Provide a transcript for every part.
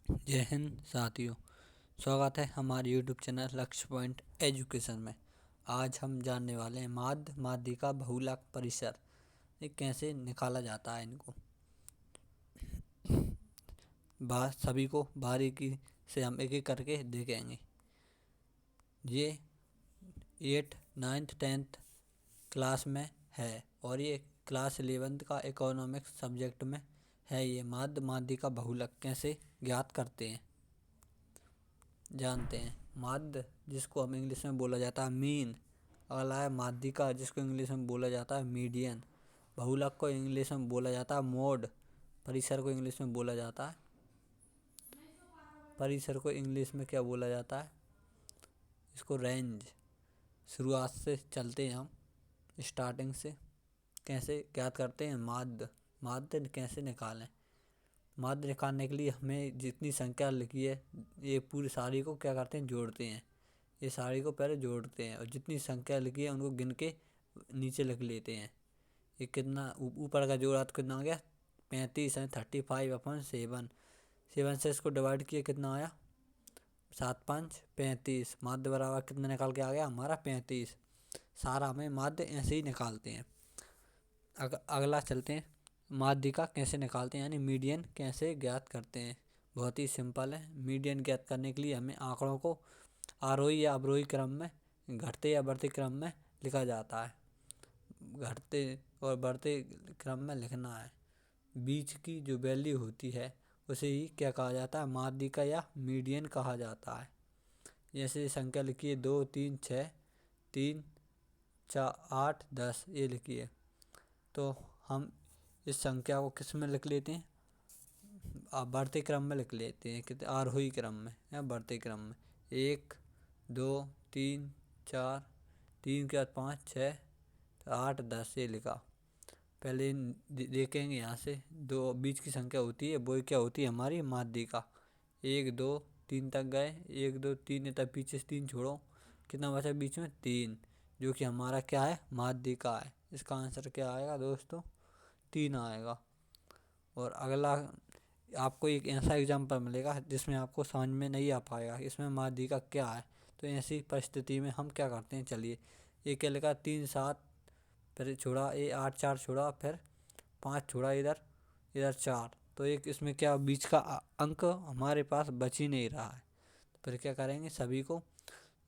जय हिंद साथियों। स्वागत है हमारे यूट्यूब चैनल लक्ष्य पॉइंट एजुकेशन में। आज हम जानने वाले हैं माध्य का बहुलक परिसर ये कैसे निकाला जाता है। इनको सभी को बारीकी से हम एक एक करके देखेंगे। ये 8, 9th 10th क्लास में है और ये क्लास 11th का इकोनॉमिक्स सब्जेक्ट में है। ये माध्य का बहुलक कैसे ज्ञात करते हैं जानते हैं। माध्य जिसको हम इंग्लिश में बोला जाता है मीन। अगला है माध्यिका जिसको इंग्लिश में बोला जाता है मीडियन। बहुलक को इंग्लिश में बोला जाता है मोड। परिसर को इंग्लिश में बोला जाता है परिसर को इंग्लिश में क्या बोला जाता है, इसको रेंज। शुरुआत से चलते हैं हम, स्टार्टिंग से। कैसे ज्ञात करते हैं माध्य कैसे निकालें। माध्य निकालने के लिए हमें जितनी संख्या लिखी है ये पूरी सारी को क्या करते हैं, जोड़ते हैं। ये सारी को पहले जोड़ते हैं और जितनी संख्या लिखी है उनको गिन के नीचे लिख लेते हैं। ये कितना ऊपर का जोड़ा तो कितना आ गया 35 है। 35/7 7 से इसको डिवाइड किया कितना आया 7 5 35। माध्य बराबर कितना निकाल के आ गया हमारा 35। सारा हमें माध्य ऐसे ही निकालते हैं। अगला चलते हैं माध्य का कैसे निकालते हैं यानी मीडियन कैसे ज्ञात करते हैं। बहुत ही सिंपल है। मीडियन ज्ञात करने के लिए हमें आंकड़ों को आरोही या अवरोही क्रम में, घटते या बढ़ते क्रम में लिखा जाता है। घटते और बढ़ते क्रम में लिखना है। बीच की जो वैल्यू होती है उसे ही क्या कहा जाता है, माध्यिका या मीडियन कहा जाता है। जैसे संख्या लिखिए 2 3 6 3 4 8 10 ये लिखिए। तो हम इस संख्या को किस में लिख लेते हैं, बढ़ते क्रम में लिख लेते हैं। कितने आरोही क्रम में या बढ़ते क्रम में। 1 2 3 4 3 के बाद 5 6 8 10 ये लिखा। पहले देखेंगे यहाँ से दो बीच की संख्या होती है वो क्या होती है हमारी माध्यिका। 1 2 3 तक गए, 1 2 3 तक पीछे से 3 छोड़ो, कितना बचा बीच में 3, जो कि हमारा क्या है माध्यिका है। इसका आंसर क्या आएगा दोस्तों 3 आएगा। और अगला आपको एक ऐसा एग्जाम्पल मिलेगा जिसमें आपको समझ में नहीं आ पाएगा इसमें माध्यिका क्या है। तो ऐसी परिस्थिति में हम क्या करते हैं, चलिए ये क्या लिखा 3 7, फिर छोड़ा ये 8 4 छोड़ा, फिर 5 छोड़ा, इधर इधर 4। तो एक इसमें क्या बीच का अंक हमारे पास बच ही नहीं रहा है। फिर क्या करेंगे, सभी को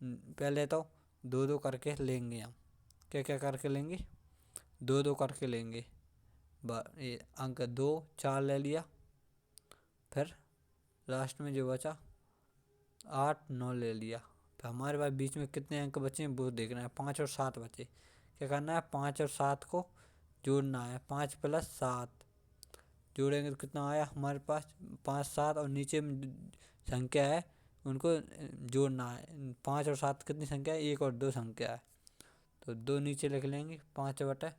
पहले तो 2 2 करके लेंगे। हम क्या क्या करके लेंगे, 2 2 करके लेंगे। ये अंक 2 4 ले लिया, फिर लास्ट में जो बचा 8 9 ले लिया। फिर हमारे पास बीच में कितने अंक बचे हैं वो देखना है। 5 और 7 बचे। क्या करना है, 5 और 7 को जोड़ना है। 5 + 7 जोड़ेंगे तो कितना आया हमारे पास 5 7, और नीचे में संख्या है उनको जोड़ना है। 5 और 7 कितनी संख्या है, 1 और 2 संख्या है। तो 2 नीचे लिख लेंगे। 5 बटे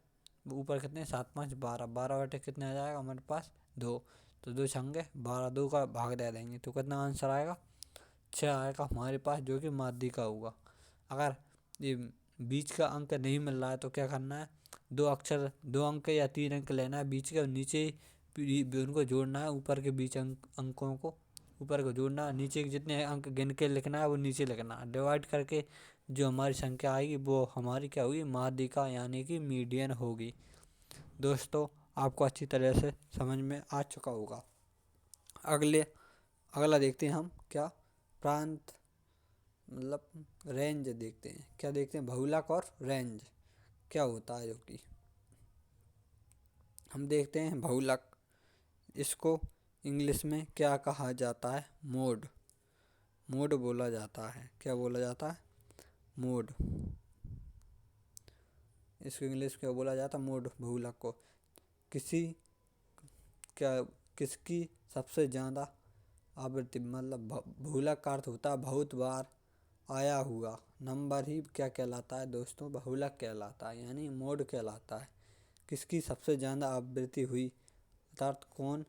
ऊपर कितने 7 5 12, 12 बटे कितने आ जाएगा हमारे पास 2। तो 2 छंगे 12, 2 का भाग दे देंगे तो कितना आंसर आएगा 6 आएगा हमारे पास, जो कि माध्यिका होगा। अगर ये बीच का अंक नहीं मिल रहा है तो क्या करना है, 2 अंक या 3 अंक लेना है बीच के, और नीचे उनको जोड़ना है। ऊपर के बीच अंकों को ऊपर को जोड़ना है, नीचे के जितने अंक गिन के लिखना है वो नीचे लिखना है। डिवाइड करके जो हमारी संख्या आएगी वो हमारी क्या होगी, माध्यिका यानी कि मीडियन होगी। दोस्तों आपको अच्छी तरह से समझ में आ चुका होगा। अगला देखते हैं हम क्या, प्रांत मतलब रेंज देखते हैं। क्या देखते हैं, बहुलक और रेंज क्या होता है। जो कि हम देखते हैं बहुलक, इसको इंग्लिश में क्या कहा जाता है, मोड। मोड बोला जाता है। क्या बोला जाता है, मोड। इसको इंग्लिश क्या बोला जाता है, मोड। बहुलक को किसी क्या किसकी सबसे ज़्यादा आवृत्ति, मतलब बहुलक का अर्थ होता है बहुत बार आया हुआ नंबर ही क्या कहलाता है दोस्तों, बहुलक कहलाता है यानी मोड कहलाता है। किसकी सबसे ज़्यादा आवृत्ति हुई अर्थात कौन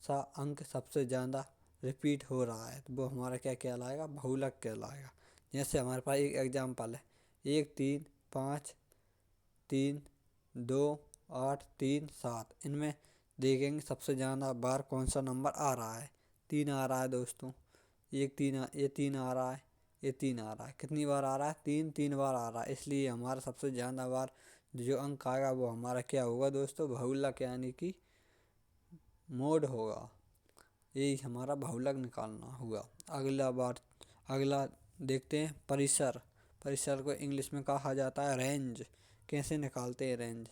सा अंक सबसे ज़्यादा रिपीट हो रहा है तो वो हमारा क्या कहलाएगा, बहुलक कहलाएगा। जैसे हमारे पास एक एग्जाम्पल है 1 3 5 3 2 8 3 7। इनमें देखेंगे सबसे ज़्यादा बार कौन सा नंबर आ रहा है 3 आ रहा है दोस्तों। ये 3 आ रहा है, ये 3 आ रहा है। कितनी बार आ रहा है? 3 बार आ रहा है। इसलिए हमारा सबसे ज़्यादा बार जो अंक आएगा वो हमारा क्या होगा दोस्तों? बहुलक यानी कि मोड होगा। यही हमारा बहुलक निकालना हुआ। अगला देखते हैं परिसर। परिसर को इंग्लिश में कहा जाता है रेंज। कैसे निकालते हैं रेंज?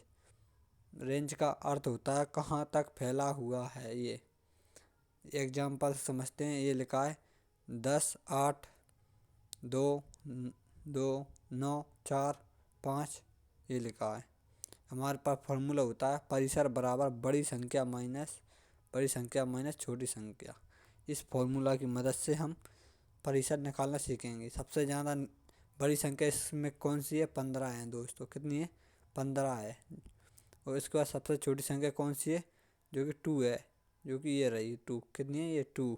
रेंज का अर्थ होता है कहाँ तक फैला हुआ है। ये एग्जाम्पल समझते हैं। ये लिखा है 10, 8, 2, 2, 9, 4, 5, ये लिखा है। हमारे पास फॉर्मूला होता है परिसर बराबर बड़ी संख्या माइनस छोटी संख्या। इस फॉर्मूला की मदद से हम परिसर निकालना सीखेंगे। सबसे ज़्यादा बड़ी संख्या इसमें कौन सी है? 15 है दोस्तों। कितनी है? 15 है। और इसके बाद सबसे छोटी संख्या कौन सी है? जो कि 2 है, जो कि ये रही 2। कितनी है? ये 2।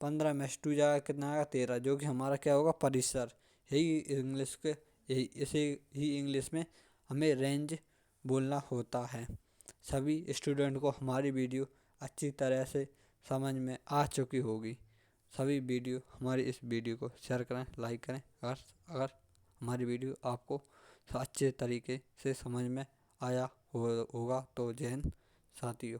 15 में से 2 जाएगा कितना आएगा? 13, जो कि हमारा क्या होगा? परिसर। इसे ही इंग्लिश में हमें रेंज बोलना होता है। सभी स्टूडेंट को हमारी वीडियो अच्छी तरह से समझ में आ चुकी होगी। सभी हमारी इस वीडियो को शेयर करें, लाइक करें। अगर हमारी वीडियो आपको अच्छे तरीके से समझ में आया होगा तो जय हिंद साथियों।